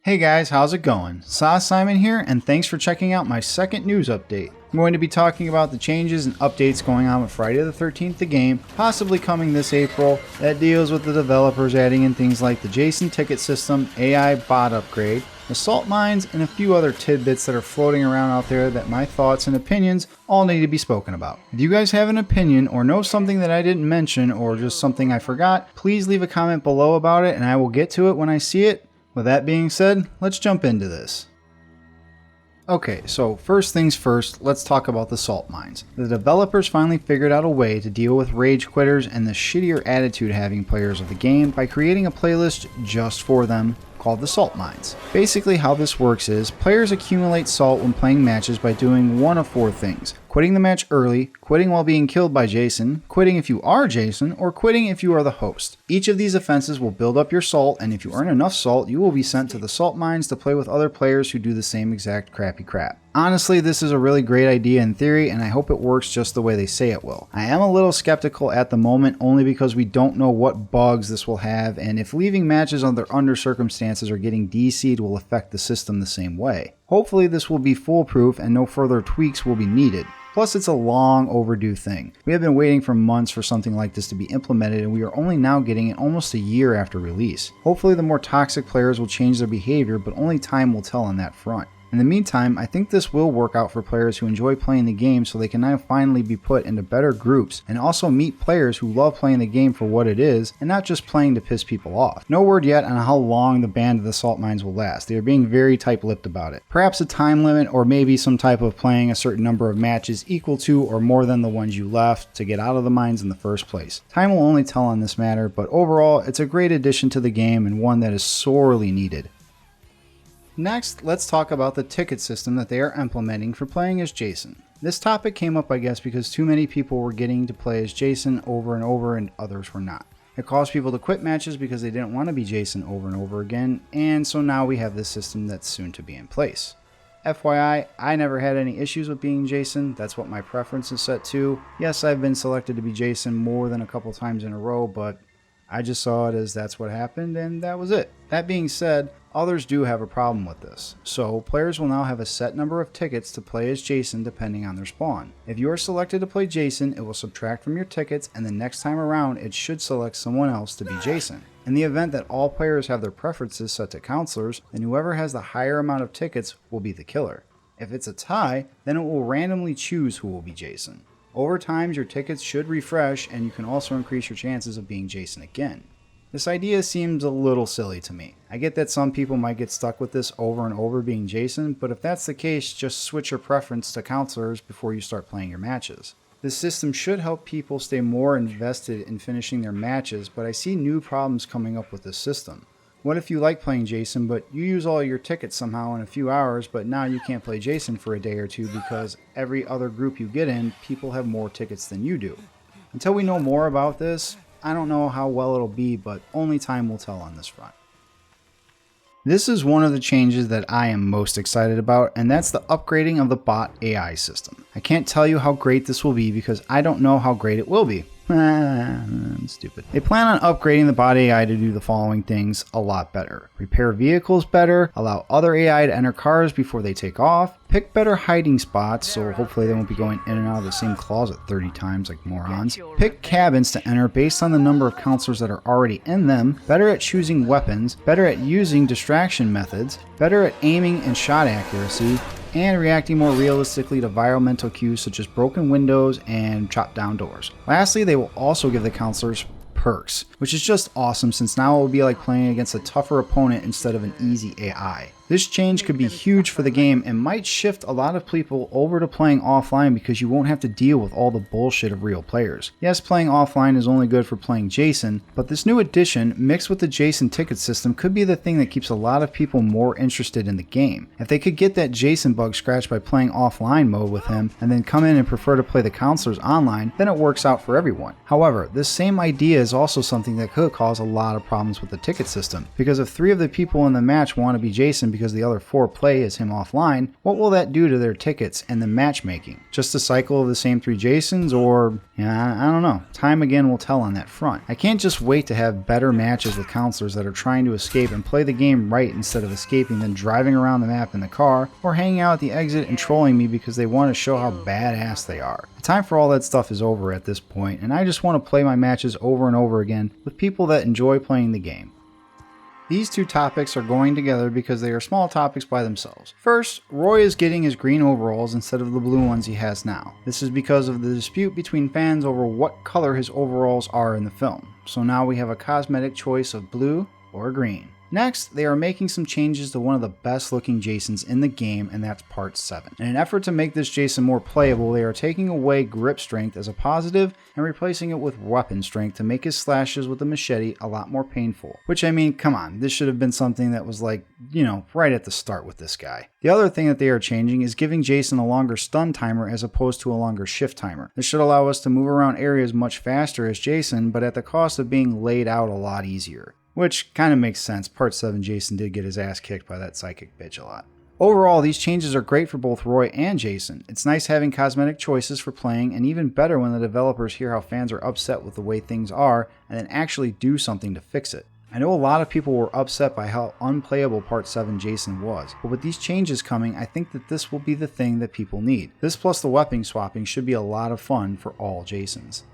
Hey guys, how's it going? Sahsimon here, and thanks for checking out my second news update. I'm going to be talking about the changes and updates going on with Friday the 13th the game, possibly coming this April, that deals with the developers adding in things like the Jason ticket system, AI bot upgrade, assault mines, and a few other tidbits that are floating around out there that my thoughts and opinions all need to be spoken about. If you guys have an opinion or know something that I didn't mention or just something I forgot, please leave a comment below about it and I will get to it when I see it. With that being said, let's jump into this. Okay, so first things first, let's talk about the assault mines. The developers finally figured out a way to deal with rage quitters and the shittier attitude having players of the game by creating a playlist just for them called the salt mines. Basically how this works is, players accumulate salt when playing matches by doing one of four things: quitting the match early, quitting while being killed by Jason, quitting if you are Jason, or quitting if you are the host. Each of these offenses will build up your salt, and if you earn enough salt, you will be sent to the salt mines to play with other players who do the same exact crappy crap. Honestly, this is a really great idea in theory, and I hope it works just the way they say it will. I am a little skeptical at the moment, only because we don't know what bugs this will have, and if leaving matches under circumstances or getting DC'd will affect the system the same way. Hopefully this will be foolproof and no further tweaks will be needed. Plus, it's a long overdue thing. We have been waiting for months for something like this to be implemented, and we are only now getting it almost a year after release. Hopefully the more toxic players will change their behavior, but only time will tell on that front. In the meantime, I think this will work out for players who enjoy playing the game, so they can now finally be put into better groups and also meet players who love playing the game for what it is and not just playing to piss people off. No word yet on how long the ban of the salt mines will last. They are being very tight-lipped about it. Perhaps a time limit, or maybe some type of playing a certain number of matches equal to or more than the ones you left to get out of the mines in the first place. Time will only tell on this matter, but overall it's a great addition to the game and one that is sorely needed. Next, let's talk about the ticket system that they are implementing for playing as Jason. This topic came up, I guess, because too many people were getting to play as Jason over and over and others were not. It caused people to quit matches because they didn't want to be Jason over and over again, and so now we have this system that's soon to be in place. FYI, I never had any issues with being Jason. That's what my preference is set to. Yes, I've been selected to be Jason more than a couple times in a row, but I just saw it as that's what happened and that was it. That being said, others do have a problem with this, so players will now have a set number of tickets to play as Jason depending on their spawn. If you are selected to play Jason, it will subtract from your tickets, and the next time around it should select someone else to be Jason. In the event that all players have their preferences set to counselors, then whoever has the higher amount of tickets will be the killer. If it's a tie, then it will randomly choose who will be Jason. Over time, your tickets should refresh, and you can also increase your chances of being Jason again. This idea seems a little silly to me. I get that some people might get stuck with this over and over being Jason, but if that's the case, just switch your preference to counselors before you start playing your matches. This system should help people stay more invested in finishing their matches, but I see new problems coming up with this system. What if you like playing Jason, but you use all your tickets somehow in a few hours, but now you can't play Jason for a day or two because every other group you get in, people have more tickets than you do? Until we know more about this, I don't know how well it'll be, but only time will tell on this front. This is one of the changes that I am most excited about, and that's the upgrading of the bot AI system. I can't tell you how great this will be because I don't know how great it will be. I'm stupid. They plan on upgrading the bot AI to do the following things a lot better: repair vehicles better, allow other AI to enter cars before they take off, pick better hiding spots, so hopefully they won't be going in and out of the same closet 30 times like morons, pick cabins to enter based on the number of counselors that are already in them, better at choosing weapons, better at using distraction methods, better at aiming and shot accuracy, and reacting more realistically to environmental cues such as broken windows and chopped down doors. Lastly, they will also give the counselors perks, which is just awesome since now it will be like playing against a tougher opponent instead of an easy AI. This change could be huge for the game and might shift a lot of people over to playing offline because you won't have to deal with all the bullshit of real players. Yes, playing offline is only good for playing Jason, but this new addition mixed with the Jason ticket system could be the thing that keeps a lot of people more interested in the game. If they could get that Jason bug scratched by playing offline mode with him and then come in and prefer to play the counselors online, then it works out for everyone. However, this same idea is also something that could cause a lot of problems with the ticket system, because if 3 of the people in the match want to be Jason because the other 4 play as him offline, what will that do to their tickets and the matchmaking? Just a cycle of the same 3 Jasons, or I don't know. Time again will tell on that front. I can't just wait to have better matches with counselors that are trying to escape and play the game right instead of escaping, then driving around the map in the car, or hanging out at the exit and trolling me because they want to show how badass they are. The time for all that stuff is over at this point, and I just want to play my matches over and over again with people that enjoy playing the game. These 2 topics are going together because they are small topics by themselves. First, Roy is getting his green overalls instead of the blue ones he has now. This is because of the dispute between fans over what color his overalls are in the film. So now we have a cosmetic choice of blue or green. Next, they are making some changes to one of the best looking Jasons in the game, and that's part 7. In an effort to make this Jason more playable, they are taking away grip strength as a positive and replacing it with weapon strength to make his slashes with the machete a lot more painful. Which, I mean, come on, this should have been something that was like, right at the start with this guy. The other thing that they are changing is giving Jason a longer stun timer as opposed to a longer shift timer. This should allow us to move around areas much faster as Jason, but at the cost of being laid out a lot easier. Which kind of makes sense. Part 7 Jason did get his ass kicked by that psychic bitch a lot. Overall, these changes are great for both Roy and Jason. It's nice having cosmetic choices for playing, and even better when the developers hear how fans are upset with the way things are and then actually do something to fix it. I know a lot of people were upset by how unplayable Part 7 Jason was, but with these changes coming, I think that this will be the thing that people need. This plus the weapon swapping should be a lot of fun for all Jasons.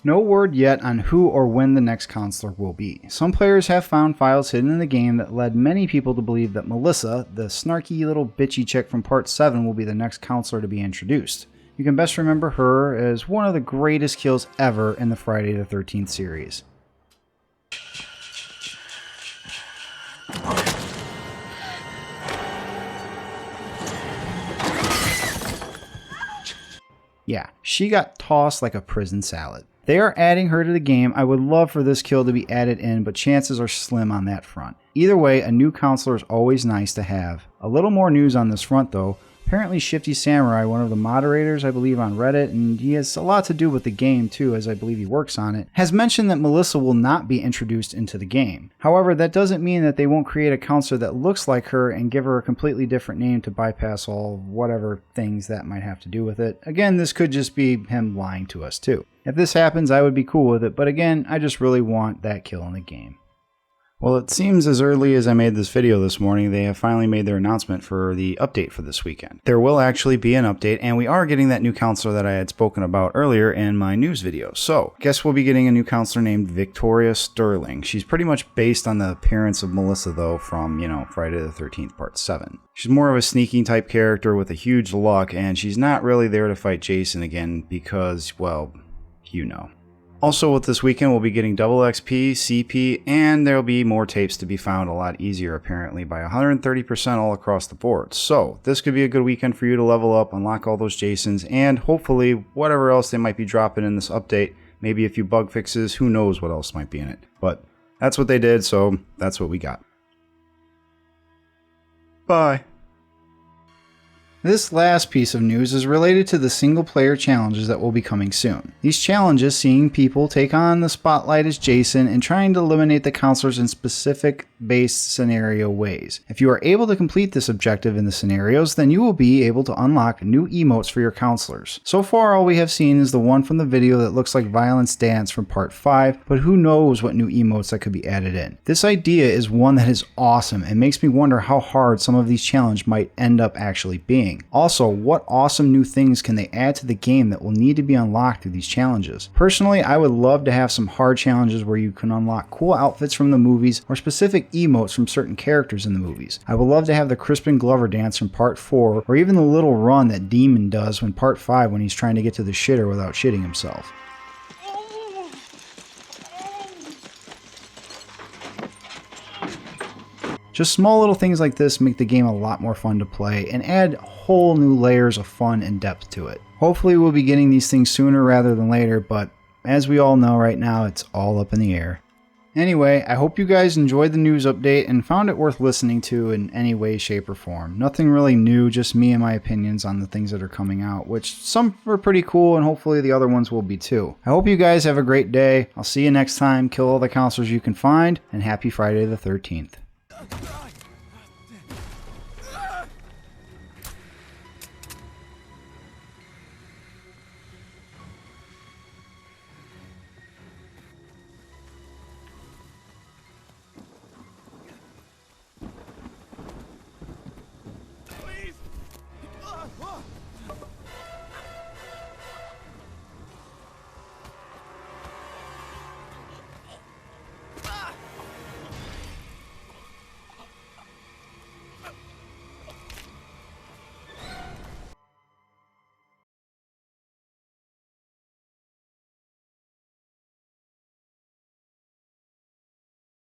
No word yet on who or when the next counselor will be. Some players have found files hidden in the game that led many people to believe that Melissa, the snarky little bitchy chick from Part 7, will be the next counselor to be introduced. You can best remember her as one of the greatest kills ever in the Friday the 13th series. Yeah, she got tossed like a prison salad. They are adding her to the game. I would love for this kill to be added in, but chances are slim on that front. Either way, a new counselor is always nice to have. A little more news on this front though. Apparently Shifty Samurai, one of the moderators I believe on Reddit, and he has a lot to do with the game too, as I believe he works on it, has mentioned that Melissa will not be introduced into the game. However, that doesn't mean that they won't create a counselor that looks like her and give her a completely different name to bypass all whatever things that might have to do with it. Again, this could just be him lying to us too. If this happens, I would be cool with it, but again, I just really want that kill in the game. Well, it seems as early as I made this video this morning, they have finally made their announcement for the update for this weekend. There will actually be an update, and we are getting that new counselor that I had spoken about earlier in my news video. So, guess we'll be getting a new counselor named Victoria Sterling. She's pretty much based on the appearance of Melissa, though, from, Friday the 13th Part 7. She's more of a sneaking type character with a huge luck, and she's not really there to fight Jason again because, well, Also, with this weekend, we'll be getting double XP, CP, and there'll be more tapes to be found a lot easier, apparently, by 130% all across the board. So, this could be a good weekend for you to level up, unlock all those Jasons, and hopefully, whatever else they might be dropping in this update, maybe a few bug fixes, who knows what else might be in it. But that's what they did, so that's what we got. Bye. This last piece of news is related to the single-player challenges that will be coming soon. These challenges seeing people take on the spotlight as Jason and trying to eliminate the counselors in specific based scenario ways. If you are able to complete this objective in the scenarios, then you will be able to unlock new emotes for your counselors. So far, all we have seen is the one from the video that looks like Violence Dance from Part 5, but who knows what new emotes that could be added in. This idea is one that is awesome and makes me wonder how hard some of these challenges might end up actually being. Also, what awesome new things can they add to the game that will need to be unlocked through these challenges? Personally, I would love to have some hard challenges where you can unlock cool outfits from the movies or specific emotes from certain characters in the movies. I would love to have the Crispin Glover dance from Part 4, or even the little run that Demon does in Part 5 when he's trying to get to the shitter without shitting himself. Just small little things like this make the game a lot more fun to play and add whole new layers of fun and depth to it. Hopefully we'll be getting these things sooner rather than later, but as we all know right now, it's all up in the air. Anyway, I hope you guys enjoyed the news update and found it worth listening to in any way, shape, or form. Nothing really new, just me and my opinions on the things that are coming out, which some are pretty cool and hopefully the other ones will be too. I hope you guys have a great day. I'll see you next time. Kill all the counselors you can find, and happy Friday the 13th.